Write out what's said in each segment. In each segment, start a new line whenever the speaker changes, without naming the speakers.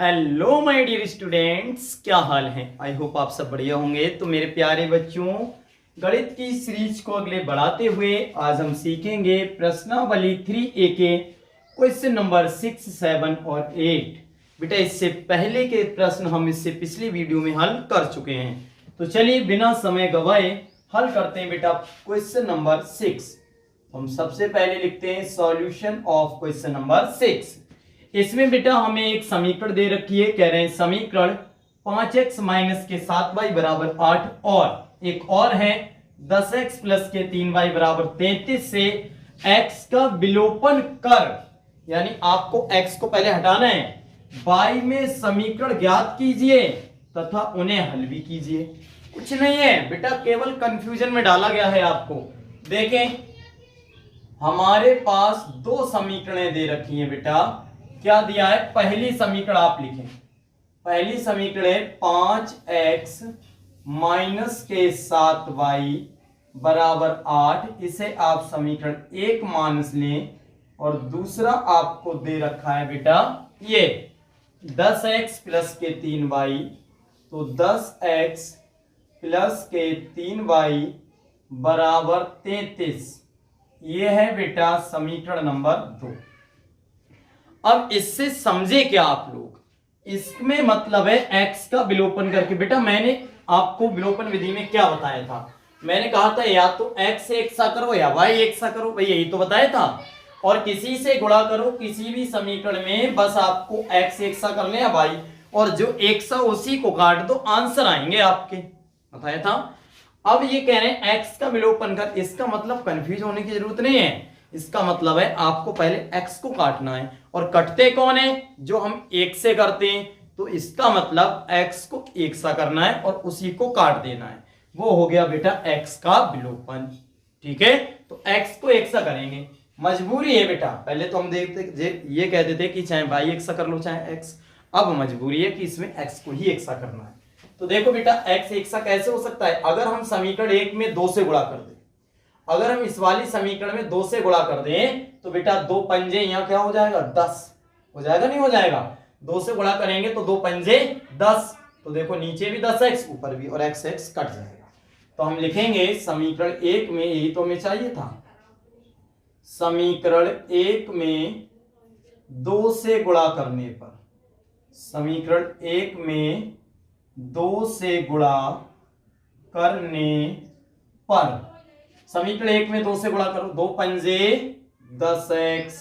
Hello my dear students, क्या हाल है। I hope आप सब बढ़िया होंगे। तो मेरे प्यारे बच्चों, गणित की सीरीज को अगले बढ़ाते हुए आज हम सीखेंगे प्रश्नावली 3A के क्वेश्चन नंबर 6, 7 और 8। बेटा इससे पहले के प्रश्न हम इससे पिछली वीडियो में हल कर चुके हैं। तो चलिए बिना समय गवाए हल करते हैं बेटा क्वेश्चन नंबर 6। हम सबसे पहले लिखते हैं सॉल्यूशन ऑफ क्वेश्चन नंबर 6। इसमें बेटा हमें एक समीकरण दे रखी है। कह रहे हैं समीकरण 5x माइनस के 7y बराबर 8 और एक और है 10x प्लस के 3y बराबर 33 से x का विलोपन कर, यानी आपको x को पहले हटाना है, y में समीकरण ज्ञात कीजिए तथा उन्हें हल भी कीजिए। कुछ नहीं है बेटा, केवल कंफ्यूजन में डाला गया है आपको। देखें हमारे पास दो समीकरणें दे रखी हैं बेटा। क्या दिया है? पहली समीकरण आप लिखें। पहली समीकरण है 5x माइनस के 7y बराबर 8। इसे आप समीकरण 1 मान लें। और दूसरा आपको दे रखा है बेटा ये 10x प्लस के 3y, तो 10x प्लस के 3y बराबर 33। ये है बेटा समीकरण नंबर 2। अब इससे समझे क्या आप लोग? इसमें मतलब है x का विलोपन करके। बेटा मैंने आपको विलोपन विधि में क्या बताया था? मैंने कहा था या तो x से एक सा करो या y एक सा करो, भाई यही तो बताया था। और किसी से गुणा करो किसी भी समीकरण में, बस आपको x एक सा कर ले या y, और जो एक सा उसी को काट दो, आंसर आएंगे आपके। बताया था। अब ये कह रहे हैं x का विलोपन कर, इसका मतलब कंफ्यूज होने की जरूरत नहीं है। इसका मतलब है आपको पहले x को काटना है, और कटते कौन है? जो हम एक से करते हैं। तो इसका मतलब x को एक सा करना है और उसी को काट देना है। वो हो गया बेटा x का विलोपन। ठीक है, तो x को एक सा करेंगे, मजबूरी है बेटा। पहले तो हम देखते ये कहते थे कि चाहे y एक सा कर लो चाहे x। अब मजबूरी है कि इसमें x को ही एक सा करना है। तो देखो बेटा x एक सा कैसे हो सकता है? अगर हम समीकरण 1 में 2 से गुणा कर दें, अगर हम इस वाली समीकरण में 2 से गुणा कर दें तो बेटा 2 पंजे यहां क्या हो जाएगा? 10 हो जाएगा, नहीं हो जाएगा? 2 से गुणा करेंगे तो 2 पंजे 10, तो देखो नीचे भी 10x ऊपर भी, और x x कट जाएगा। तो हम लिखेंगे समीकरण 1 में, यही तो हमें चाहिए था, समीकरण 1 में 2 से गुणा करने पर, समीकरण 1 में 2 से गुणा करने पर, समीकरण 1 में 2 से गुणा करो, 2 पंजे 10x,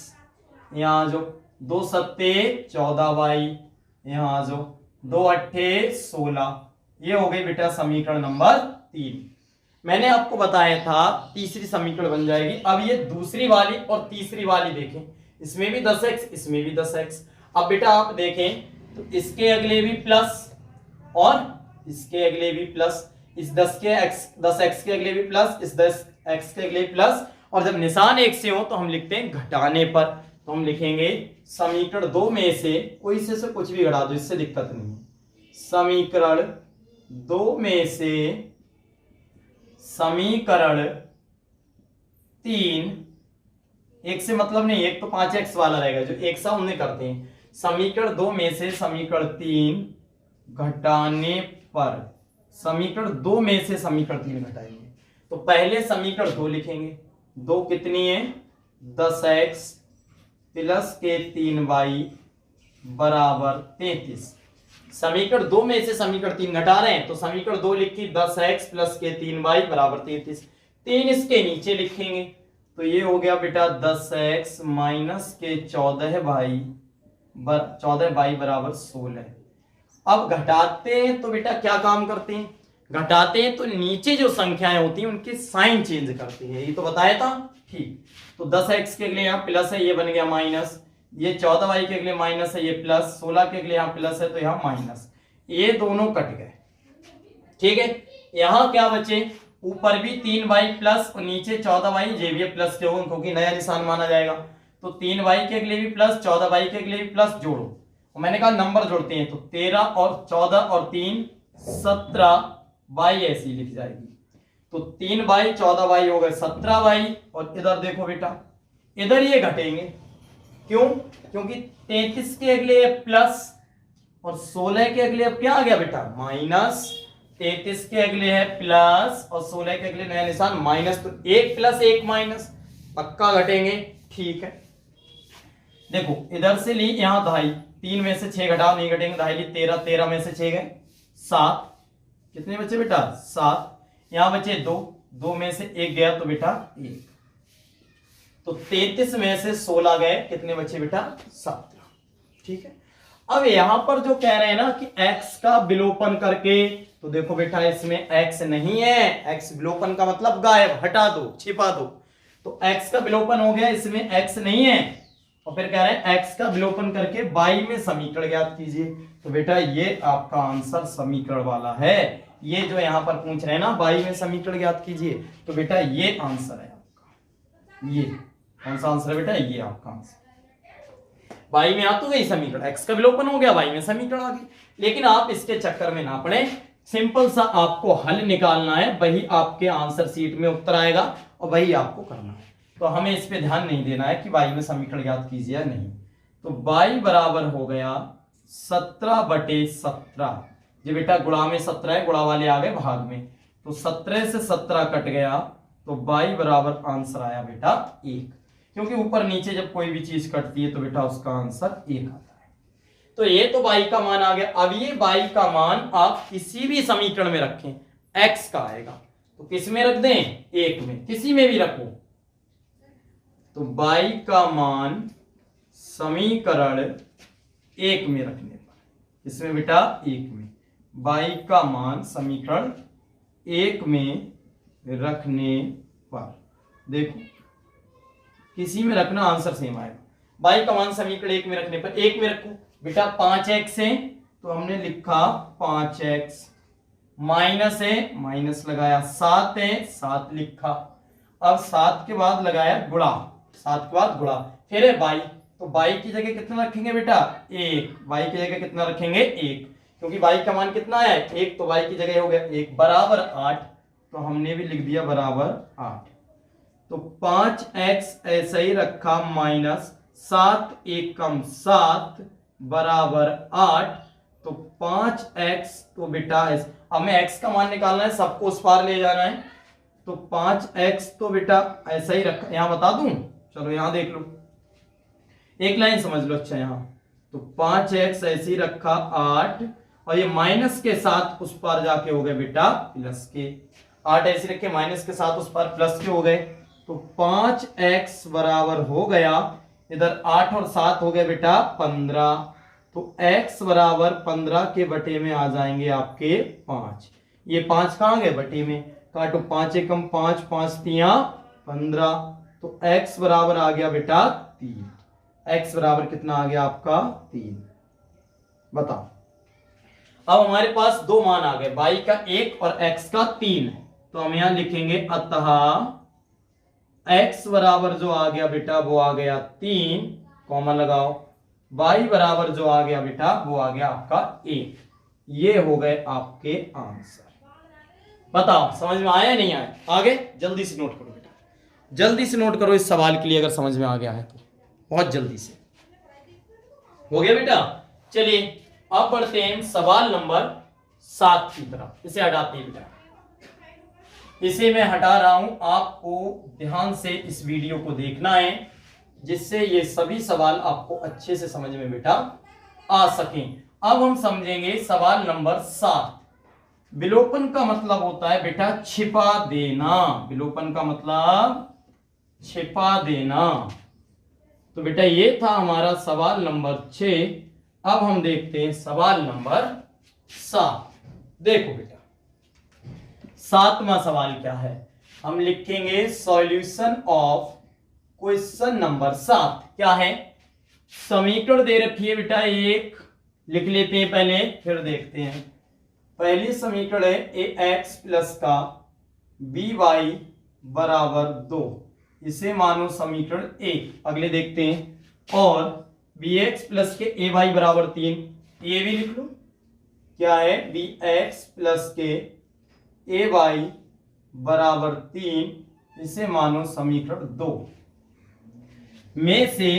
यहां जो 2 सत्ते 14y, यहां जो 2 अट्ठे 16। ये हो गई बेटा समीकरण नंबर 3। मैंने आपको बताया था तीसरी समीकरण बन जाएगी। अब ये दूसरी वाली और तीसरी वाली देखें, इसमें भी 10x इसमें भी 10x। अब बेटा आप देखें तो इसके अगले भी प्लस और इसके अगले भी प्लस, इस 10x के अगले भी प्लस, इस 10x के अगले प्लस, और जब निशान एक से हो तो हम लिखते हैं घटाने पर। तो हम लिखेंगे समीकरण 2 में से कोई से कुछ भी घटा दो, इससे दिक्कत नहीं है। समीकरण 2 में से समीकरण 3, एक से मतलब नहीं, एक तो 5x वाला रहेगा जो एक सा उन्हें करते हैं। समीकरण 2 में से समीकरण 3 घटाने पर, समीकरण 2 में से समीकरण 3 घटाएंगे। तो पहले समीकरण 2 लिखेंगे। 2 कितनी है? 10x प्लस के 3y बराबर 33। समीकरण 2 में से समीकरण 3 घटा रहे हैं तो समीकरण 2 लिखी 10x प्लस के 3y बराबर 33। 3 इसके नीचे लिखेंगे तो ये हो गया बेटा 10x माइनस के 14y बराबर 16। अब घटाते हैं तो बेटा क्या काम करते हैं? घटाते हैं तो नीचे जो संख्याएं होती हैं उनके साइन चेंज करते हैं, ये तो बताया था। ठीक, तो 10x के अगले यहाँ प्लस है, ये बन गया माइनस, ये 14y के अगले माइनस है, ये प्लस, 16 के अगले यहाँ प्लस है तो यहाँ माइनस, ये दोनों कट गए। ठीक है, यहाँ क्या बचे? ऊपर भी 3y प्लस और नीचे 14y, ये भी प्लस के होंगे क्योंकि नया निशान माना जाएगा। तो 3y के अगले भी प्लस, 14y के अगले भी प्लस, जोड़ो। मैंने कहा नंबर जोड़ते हैं तो 13 और 14 और 3 17y ऐसी लिख जाएगी। तो 3y 14y हो गए 17y। और इधर देखो बेटा, इधर ये घटेंगे, क्यों? क्योंकि 33 के अगले प्लस और 16 के अगले अब क्या आ गया बेटा माइनस, 33 के अगले है प्लस और 16 के अगले नया निशान माइनस, तो 1 प्लस 1 माइनस, पक्का घटेंगे। ठीक है, देखो इधर से ली यहां दहाई, 3 में से 6 घटाओ, नहीं घटेंगे, दहाई ली 13, 13 में से 6 गए 7, कितने बचे बेटा 7, यहां बचे 2, 2 में से 1 गया तो बेटा 1, तो 33 में से 16 गए, कितने बचे बेटा 17। ठीक है, अब यहां पर जो कह रहे हैं ना कि x का विलोपन करके, तो देखो बेटा इसमें x नहीं है, x विलोपन का मतलब गायब, हटा दो, छिपा दो, तो x का विलोपन हो गया, इसमें x नहीं है, और फिर कह रहे हैं x का विलोपन करके y में समीकरण ज्ञात कीजिए। तो बेटा ये आपका आंसर समीकरण वाला है, ये जो यहां पर पूछ रहे हैं ना y में समीकरण ज्ञात कीजिए, तो बेटा ये आंसर है आपका, ये कौन सा आंसर है बेटा, ये आपका आंसर। y में आ तो गई समीकरण, x का विलोपन हो गया, y में समीकरण आ गई, लेकिन आप इसके चक्कर में ना पड़े, सिंपल सा आपको हल निकालना है, वही आपके आंसर शीट में उत्तर आएगा और वही आपको करना है, तो हमें इस पे ध्यान नहीं देना है कि y में समीकरण ज्ञात कीजिए या नहीं। तो y बराबर हो गया 17/17, ये बेटा गुणा में 17 है, गुणा वाले आ गए भाग में, तो 17 से 17 कट गया, तो y बराबर आंसर आया बेटा 1, क्योंकि ऊपर नीचे जब कोई भी चीज कटती है तो बेटा उसका आंसर 1 आता है। तो ये तो y का मान आ गया, अब ये y का मान आप किसी भी समीकरण में रखें, x का आएगा, तो किस में रख दें, 1 में, किसी में भी रखो, तो y का मान समीकरण 1 में रखने पर, इसमें बेटा 1 में, y का मान समीकरण 1 में रखने पर, देखो किसी में रखना आंसर सेम आएगा, y का मान समीकरण 1 में रखने पर, 1 में रखो बेटा 5x है, तो हमने लिखा 5x, माइनस है माइनस लगाया, 7 है 7 लिखा, अब 7 के बाद लगाया गुणा, 7 के बाद गुणा, फिर है y, तो y की जगह कितना रखेंगे बेटा 1, y की जगह कितना रखेंगे 1, क्योंकि y का मान कितना है 1, तो y की जगह हो गया 1 बराबर 8, तो हमने भी लिख दिया बराबर 8, तो 5x ऐसा ही रखा माइनस 7 1 कम 7 बराबर 8, तो 5x, तो बेटा हमें x का मान निकालना है, सबको उस पार ले जाना है, तो 5x तो बेटा ऐसा ही रखा, यहां बता दूं, चलो यहां देख लो, एक लाइन समझ लो, अच्छा यहां, तो 5x ऐसे ही रखा 8, और ये माइनस के साथ उस पार जाके हो गए बेटा प्लस के, 8 ऐसे रखे माइनस के साथ उस पार प्लस के हो गए, तो 5x बराबर हो गया, इधर 8 और 7 हो गए बेटा 15, तो x बराबर 15 के बटे में आ जाएंगे आपके 5, ये 5 कहां गए बटे में, काटो 5 एकम 5, 5 तिया 15, तो x बराबर आ गया बेटा 3, x बराबर कितना आ गया आपका 3, बताओ। अब हमारे पास दो मान आ गए, y का 1 और x का 3, तो हम यहां लिखेंगे अतः x बराबर जो आ गया बेटा वो आ गया 3, कॉमन लगाओ, y बराबर जो आ गया बेटा वो आ गया आपका 1, ये हो गए आपके आंसर। बताओ समझ में आया या नहीं आया, आगे जल्दी से नोट करो बेटा, जल्दी से नोट करो इस सवाल के लिए, अगर समझ में आ गया है तो बहुत जल्दी से, हो गया बेटा। चलिए अब बढ़ते हैं सवाल नंबर 7 की तरफ, इसे हटाते हैं बेटा, इसे मैं हटा रहा हूं, आपको ध्यान से इस वीडियो को देखना है, जिससे ये सभी सवाल आपको अच्छे से समझ में बेटा आ सकें। अब हम समझेंगे सवाल नंबर 7। विलोपन का मतलब होता है बेटा छिपा देना, विलोपन का मतलब छिपा देना। तो बेटा ये था हमारा सवाल नंबर 6। अब हम देखते हैं सवाल नंबर 7। देखो बेटा 7वां सवाल क्या है, हम लिखेंगे सॉल्यूशन ऑफ क्वेश्चन नंबर 7। क्या है, समीकरण दे रखी है बेटा, एक लिख लेते हैं पहले फिर देखते हैं। पहली समीकरण है ax प्लस का by बराबर 2, इसे मानो समीकरण 1। अगले देखते हैं, और bx प्लस के ay बराबर 3, ये भी लिख लो। क्या है, bx प्लस के ay बराबर 3, इसे मानो समीकरण 2 में से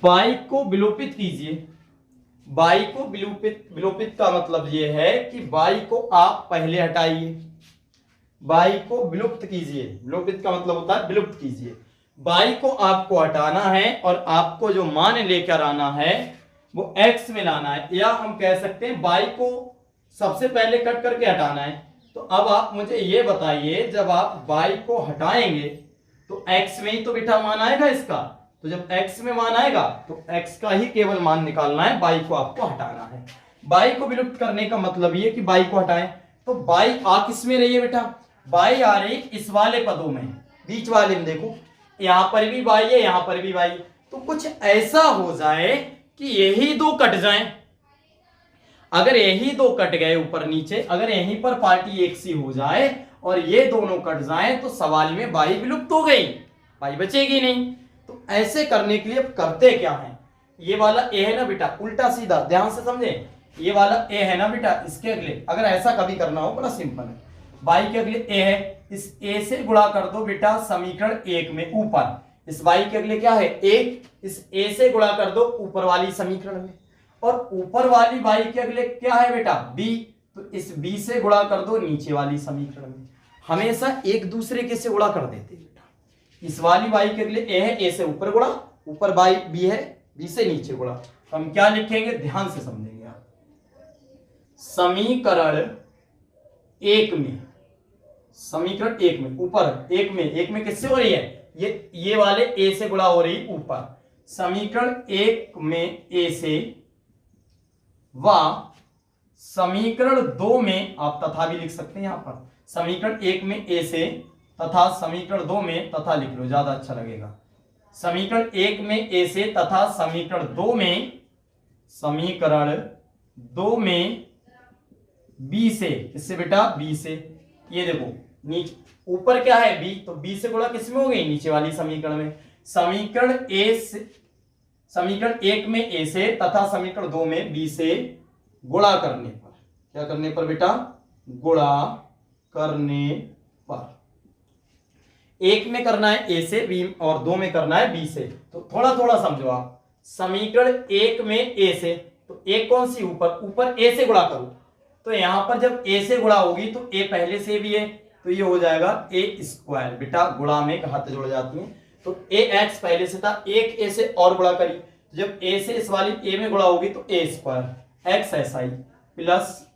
y को विलोपित कीजिए। बाई को विलोपित, विलोपित का मतलब ये है कि बाई को आप पहले हटाइए, बाई को विलुप्त कीजिए। विलोपित का मतलब होता है विलुप्त कीजिए। बाई को आपको हटाना है और आपको जो मान लेकर आना है वो x में लाना है, या हम कह सकते हैं बाई को सबसे पहले कट करके हटाना है। तो अब आप मुझे ये बताइए, जब आप बाई को हटाएंगे तो x में ही तो बेटा मान आएगा इसका। तो जब x में मान आएगा तो x का ही केवल मान निकालना है, बाई को आपको हटाना है। बाई को विलुप्त करने का मतलब ये कि बाई को हटाएं। तो बाई आ किस में रही है बेटा? बाई आ रही इस वाले पदों में, बीच वाले में। देखो यहां पर भी बाई है, यहां पर भी बाई। तो कुछ ऐसा हो जाए कि यही दो कट जाएं। अगर यही दो कट गए ऊपर नीचे, अगर यहीं पर पार्टी एक सी हो जाए और ये दोनों कट जाएं तो सवाल में बाई विलुप्त हो गई, बाई बचेगी नहीं। तो ऐसे करने के लिए अब करते क्या है, ये वाला ए है ना बेटा, उल्टा सीधा ध्यान से समझे। ये वाला ए है ना बेटा, इसके अगले अगर ऐसा कभी करना हो बड़ा सिंपल है। बाई के अगले ए है, इस ए से गुणा कर दो बेटा समीकरण एक में ऊपर। इस बाई के अगले क्या है ए, इस ए से गुणा कर दो ऊपर वाली समीकरण में। और ऊपर वाली बाई के अगले क्या है बेटा बी, तो इस बी से गुणा कर दो नीचे वाली समीकरण में। हमेशा एक दूसरे के से गुणा कर देते बेटा। इस वाली बाई के अगले ए है, ए से ऊपर गुणा, ऊपर बाई बी है, बी से नीचे गुणा। तो हम क्या लिखेंगे, ध्यान से समझेंगे आप। समीकरण एक में, समीकरण एक में ऊपर, एक में किससे हो रही है, ये वाले ए से गुणा हो रही ऊपर। समीकरण एक में ए से व समीकरण दो में, आप तथा भी लिख सकते हैं यहां पर। समीकरण एक में ए से तथा समीकरण दो में तथा लिख लो, ज्यादा अच्छा लगेगा। समीकरण एक में ए से तथा समीकरण दो में, समीकरण दो में बी से, किससे बेटा बी से। ये देखो नीचे ऊपर क्या है बी, तो बी से गुणा किसमें हो गई, नीचे वाली समीकरण में। समीकरण ए से, समीकरण एक में ए से तथा समीकरण दो में बी से गुणा करने पर, क्या करने पर बेटा, गुणा करने पर। एक में करना है ए से बी और दो में करना है बी से। तो थोड़ा थोड़ा समझो आप। समीकरण एक में ए से, तो एक कौन सी ऊपर, ऊपर ए से गुणा करो। तो यहां पर जब ए से गुणा होगी तो ए पहले से भी है, तो ये हो जाएगा ए स्क्वायर। बेटा गुणा में घात जुड़ जाती है, तो ए एक्स पहले से था, एक ए से और गुणा करी, तो जब ए से इस वाली ए में गुणा होगी तो ए स्क्वायर एक्स ऐसा ही प्लस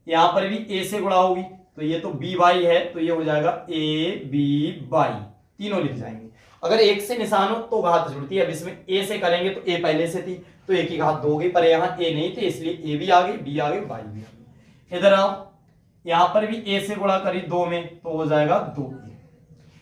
यहां पर भी ए से गुणा होगी, तो ये तो बी वाई है, तो ये हो जाएगा ए बी वाई, तीनों लिख जाएंगे। अगर एक से निशान हो तो घात जुड़ती है। अब इसमें ए से करेंगे तो ए पहले से थी, तो एक ही घात दो हो गई, पर यहाँ ए नहीं थे इसलिए ए भी आ गई, बी आ गई, वाई भी आ गई। इधर आओ, यहां पर भी ए से गुणा करी दो में, तो हो जाएगा दो ए।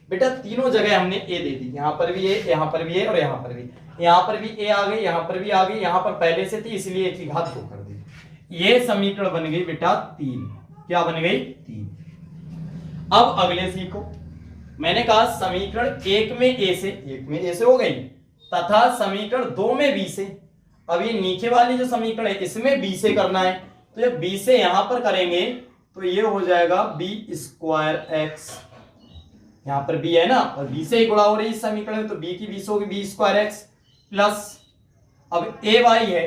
बेटा तीनों जगह हमने ए दे दी, यहां पर भी ए, यहां पर भी ए और यहां पर भी। यहां पर भी ए आ गई, यहां पर भी आ गई, यहां पर पहले से थी इसलिए एक ही घात दो कर दी। ये समीकरण बन गई बेटा तीन। क्या बन गई, तीन। अब अगले सीखो। मैंने कहा समीकरण एक में ए से, एक में ए से हो गई, तथा समीकरण दो में बी से। अब ये नीचे वाली जो समीकरण है इसमें बी से करना है, तो जब बी से यहां पर करेंगे तो ये हो जाएगा बी स्क्वायर एक्स, यहां पर बी है ना और बी से ही गुणा हो रही है इस समीकरण में, तो बी की बी से होगी बी स्क्वायर एक्स प्लस, अब ए वाई है,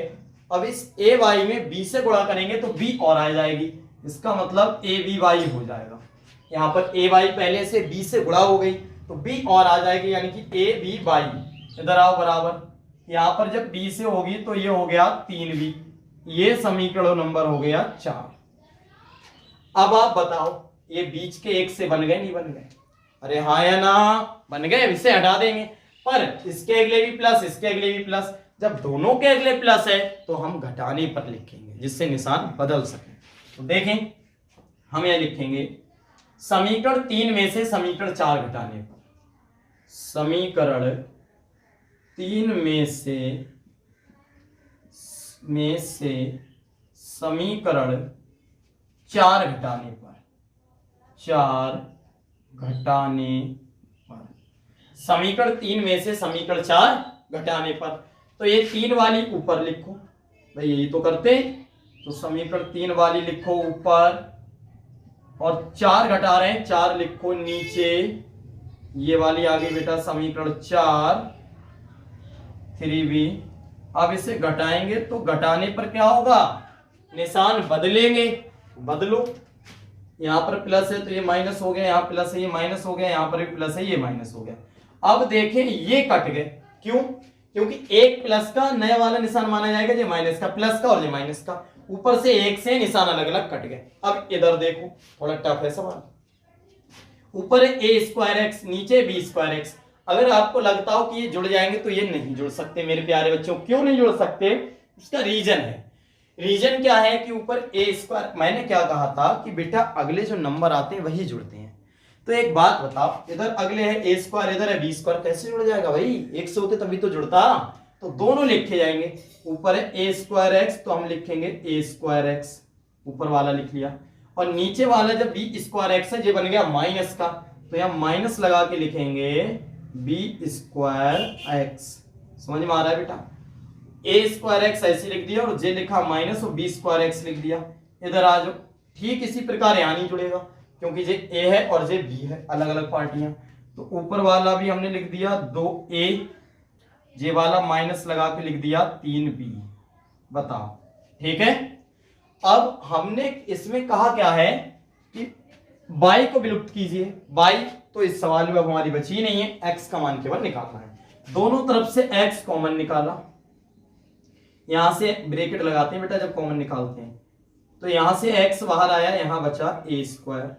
अब इस ए वाई में बी से गुणा करेंगे तो बी और आ जाएगी, इसका मतलब ए बी वाई हो जाएगा। यहां पर ए वाई पहले से बी से गुणा हो गई तो बी और आ जाएगी, यानी कि ए बी वाई। इधर आओ बराबर, यहां पर जब बी से होगी तो ये हो गया तीन बी, ये समीकरण नंबर हो गया 4। अब आप बताओ ये बीच के एक से बन गए नहीं बन गए, अरे हाँ या ना, बन गए, इसे हटा देंगे, पर इसके अगले भी प्लस, इसके अगले भी प्लस, जब दोनों के अगले प्लस है तो हम घटाने पर लिखेंगे जिससे निशान बदल सके। तो देखें हम यह लिखेंगे समीकरण 3 में से समीकरण 4 घटाने पर, समीकरण 3 में से समीकरण 4 घटाने पर, 4 घटाने पर, समीकरण 3 में से समीकरण 4 घटाने पर, तो ये 3 वाली ऊपर लिखो भाई, यही तो करते, तो समीकरण 3 वाली लिखो ऊपर और 4 घटा रहे हैं 4 लिखो नीचे, ये वाली आ गई बेटा समीकरण 4 3b अब इसे घटाएंगे तो घटाने पर क्या होगा, निशान बदलेंगे, बदलो। यहाँ पर प्लस है तो ये माइनस हो गया, यहाँ प्लस है ये माइनस हो गया, यहाँ पर भी प्लस है ये माइनस हो गया। अब देखें ये कट गए, क्यों? क्योंकि एक प्लस का नया वाला निशान माना जाएगा ये माइनस का, प्लस का और ये माइनस का, ऊपर से एक से निशान अलग अलग कट गए। अब इधर देखो, थोड़ा टफ है सवाल। ऊपर है ए स्क्वायर एक्स, नीचे बी स्क्वायर एक्स। अगर आपको लगता हो कि ये जुड़ जाएंगे तो ये नहीं जुड़ सकते मेरे प्यारे बच्चों। क्यों नहीं जुड़ सकते? उसका रीजन है। रीजन क्या है कि ऊपर ए स्क्वायर, मैंने क्या कहा था कि बेटा अगले जो नंबर आते हैं वही जुड़ते हैं। तो एक बात बताओ, इधर अगले है ए स्क्वायर, इधर है बी स्क्वायर, कैसे जुड़ जाएगा भाई? एक से होते तभी तो जुड़ता। तो दोनों लिखे जाएंगे। ऊपर है ए स्क्वायर एक्स तो हम लिखेंगे ए स्क्वायर एक्स, ऊपर वाला लिख लिया। और नीचे वाला जब बी स्क्वायर एक्स है ये बन गया माइनस का, तो यहां माइनस लगा के लिखेंगे बी स्क्वायर एक्स। समझ में आ रहा है बेटा? ए स्क्वायर एक्स ऐसे लिख दिया और जे लिखा माइनस और बी स्क्वायर एक्स लिख दिया। इधर आ जाओ, ठीक इसी प्रकार यहां नहीं जुड़ेगा क्योंकि जे ए है और जे बी है, अलग अलग पार्टियां। तो ऊपर वाला भी हमने लिख दिया 2a, जे वाला माइनस लगा के लिख दिया 3b। बताओ, ठीक है? अब हमने इसमें कहा क्या है कि y को विलुप्त कीजिए। y तो इस सवाल में अब हमारी बची नहीं है, x का मान केवल निकालना है। दोनों तरफ से x कॉमन निकाला, यहां से ब्रैकेट लगाते हैं बेटा जब कॉमन निकालते हैं। तो यहां से x बाहर आया, यहां बचा a स्क्वायर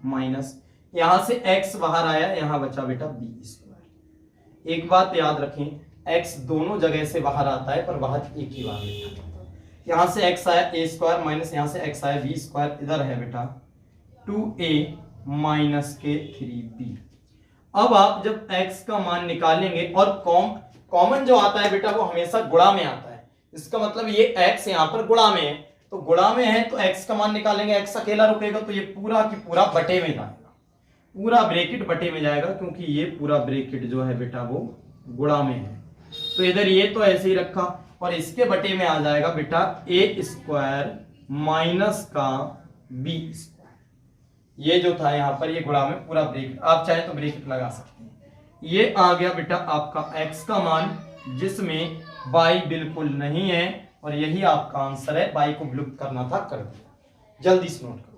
माइनस, यहां से x बाहर आया, यहां बचा बेटा b स्क्वायर। एक बात याद रखें, x दोनों जगह से बाहर आता है पर बाहर एक ही बार लिखा। यहां से x आया a स्क्वायर माइनस यहां से x आया b स्क्वायर, इधर है बेटा 2a माइनस के 3b। अब आप जब x का मान निकालेंगे और कॉमन जो आता है बेटा वो हमेशा गुणा में आता है। इसका मतलब ये x यहां पर गुणा में है, तो गुणा में है तो x का मान निकालेंगे, x अकेला रुकेगा तो ये पूरा की पूरा बटे में जाएगा, पूरा ब्रैकेट बटे में जाएगा क्योंकि ये पूरा ब्रैकेट जो है बेटा वो गुणा में है। तो इधर ये तो ऐसे ही रखा और इसके बटे में आ जाएगा बेटा a स्क्वायर माइनस का b स्क्वायर। ये जो था यहां पर ये गुणा में पूरा ब्रैकेट, आप चाहे तो ब्रैकेट लगा सकते हैं। ये आ गया बेटा आपका x का मान जिसमें y बिल्कुल नहीं है और यही आपका आंसर है। y को विलुप्त करना था, कर दिया। जल्दी से नोट करो,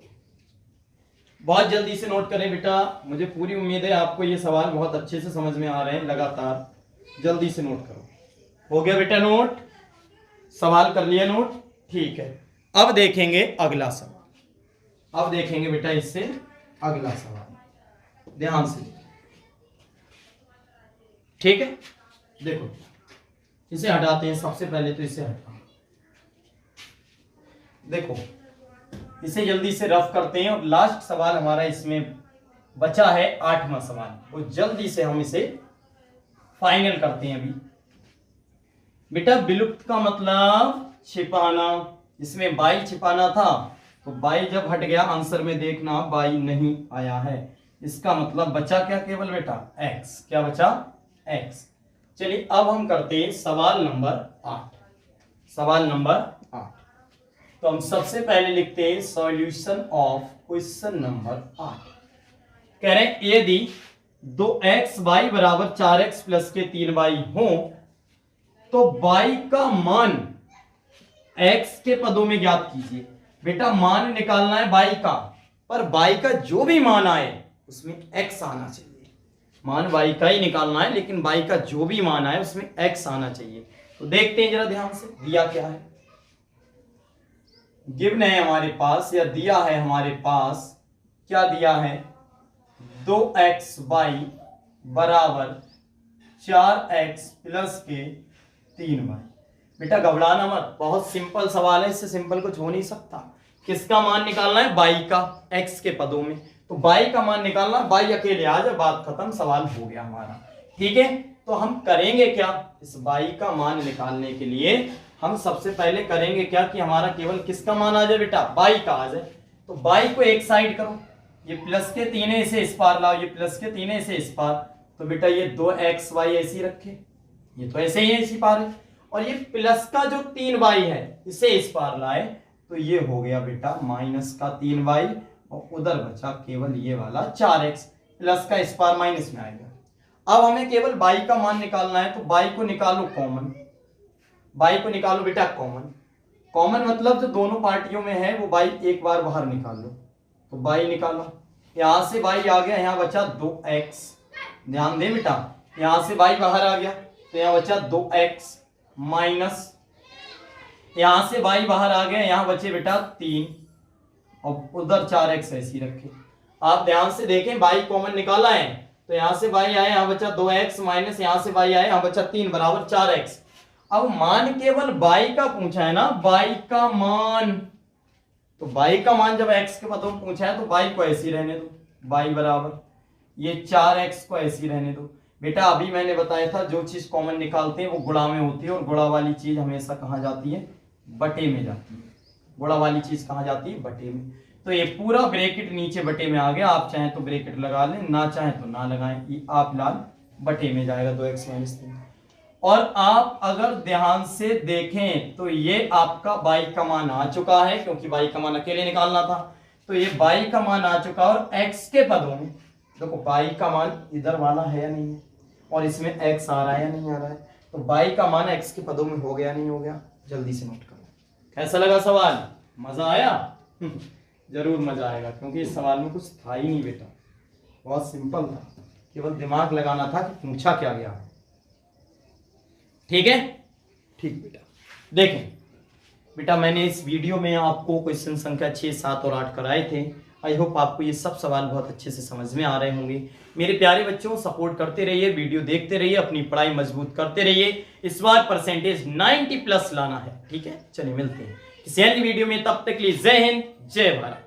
बहुत जल्दी से नोट करें बेटा। मुझे पूरी उम्मीद है आपको ये सवाल बहुत अच्छे से समझ में आ रहे हैं। लगातार जल्दी से नोट करो। हो गया बेटा नोट? सवाल कर लिया नोट? ठीक है। अब देखेंगे अगला सवाल। अब देखेंगे बेटा इससे अगला सवाल, ध्यान से, ठीक है? देखो इसे हटाते हैं, सबसे पहले तो इसे हटाओ। देखो इसे जल्दी से रफ करते हैं और लास्ट सवाल हमारा इसमें बचा है 8वां सवाल, वो जल्दी से हम इसे फाइनल करते हैं। अभी बेटा विलुप्त का मतलब छिपाना, इसमें बाई छिपाना था तो बाई जब हट गया आंसर में देखना बाई नहीं आया है, इसका मतलब बचा क्या केवल बेटा x। क्या बचा? x। चलिए अब हम करते हैं सवाल नंबर 8। सवाल नंबर 8 तो हम सबसे पहले लिखते हैं सॉल्यूशन ऑफ क्वेश्चन नंबर 8। कह रहे हैं यदि 2xy बराबर 4x प्लस के 3y हो तो y का मान x के पदों में ज्ञात कीजिए। बेटा मान निकालना है y का, पर y का जो भी मान आए उसमें x आना चाहिए। मान y का ही निकालना है लेकिन y का जो भी मान आए उसमें x आना चाहिए। तो देखते हैं जरा ध्यान से, दिया क्या है। गिवन है हमारे पास या दिया है हमारे पास, क्या दिया है? 2xy बराबर 4x प्लस के 3y। बेटा घबराना मत, बहुत सिंपल सवाल है, इससे सिंपल कुछ हो नहीं सकता। किसका मान निकालना है? y का, x के पदों में। तो y का मान निकालना, y अकेले आ जाए, बात खत्म, सवाल हो गया हमारा। ठीक है, तो हम करेंगे क्या? इस y का मान निकालने के लिए हम सबसे पहले करेंगे क्या कि हमारा केवल किसका मान आ जाए बेटा? y का आ जाए। तो y को एक साइड करो, ये प्लस के 3 है इसे इस पार लाओ, ये प्लस के 3 है इसे इस पार। तो बेटा ये 2xy ऐसे ही रखे, ये तो ऐसे ही है इसी पार है। और ये प्लस का जो 3y है इसे इस पार लाए तो ये हो गया बेटा माइनस का 3y और उधर बचा केवल ये वाला 4x, प्लस का इस पार माइनस में आएगा। अब हमें केवल y का मान निकालना है तो y को निकालो कॉमन, बाई को निकालो बेटा कॉमन। कॉमन मतलब जो दोनों पार्टियों में है वो बाई एक बार बाहर निकाल लो, तो बाई निकाला, यहां से बाई आ गया, यहां बचा 2x। ध्यान दे बेटा, यहां से बाई बाहर आ गया तो यहां बचा 2x माइनस, यहां से बाई बाहर आ गया, यहां बचे बेटा 3 और उधर 4x ऐसी रखे। आप ध्यान से देखें, बाई कॉमन निकाला है तो यहां से बाई आए, यहां बचा 2x माइनस यहां से बाई आए, यहां बचा 3 बराबर 4x। अब मान केवल बाई का पूछा है ना, बाई का मान, तो बाई का मान जब x के पदों में पूछा है तो बाई को ऐसी रहने दो, बाई बराबर ये 4x को ऐसी रहने दो। बेटा अभी मैंने बताया था जो चीज कॉमन निकालते हैं वो गुणा में होती है, और गुणा वाली चीज हमेशा कहां जाती है, बटे में जाती है। गुणा वाली चीज कहां जाती है, बटे में। तो ये पूरा ब्रैकेट नीचे बटे में आ गया, आप चाहें तो ब्रैकेट लगा लें, ना चाहें तो ना लगाएं, ये आप लाल बटे में जाएगा 2x माइनस 3। और आप अगर ध्यान से देखें तो ये आपका बाई का मान आ चुका है, क्योंकि बाई का मान अकेले निकालना था, तो ये बाई का मान आ चुका, और x के पदों में देखो बाई का मान इधर वाला है या नहीं है, और इसमें x आ रहा है या नहीं आ रहा है, तो बाई का मान x के पदों में हो गया नहीं हो गया, जल्दी से नोट करो। कैसा लगा सवाल, मजा आया? जरूर मजा आएगा, क्योंकि इस सवाल में कुछ था ही नहीं बेटा, बहुत सिंपल था, केवल दिमाग लगाना था कि पूछा क्या गया। ठीक है, ठीक बेटा। देखें बेटा, मैंने इस वीडियो में आपको क्वेश्चन संख्या 6, 7 और 8 कराए थे। आई होप आपको ये सब सवाल बहुत अच्छे से समझ में आ रहे होंगे। मेरे प्यारे बच्चों, सपोर्ट करते रहिए, वीडियो देखते रहिए, अपनी पढ़ाई मजबूत करते रहिए। इस बार परसेंटेज 90+ लाना है। ठीक है, चलिए मिलते हैं किसी अन्य वीडियो में, तब तक के लिए जय हिंद, जय भारत।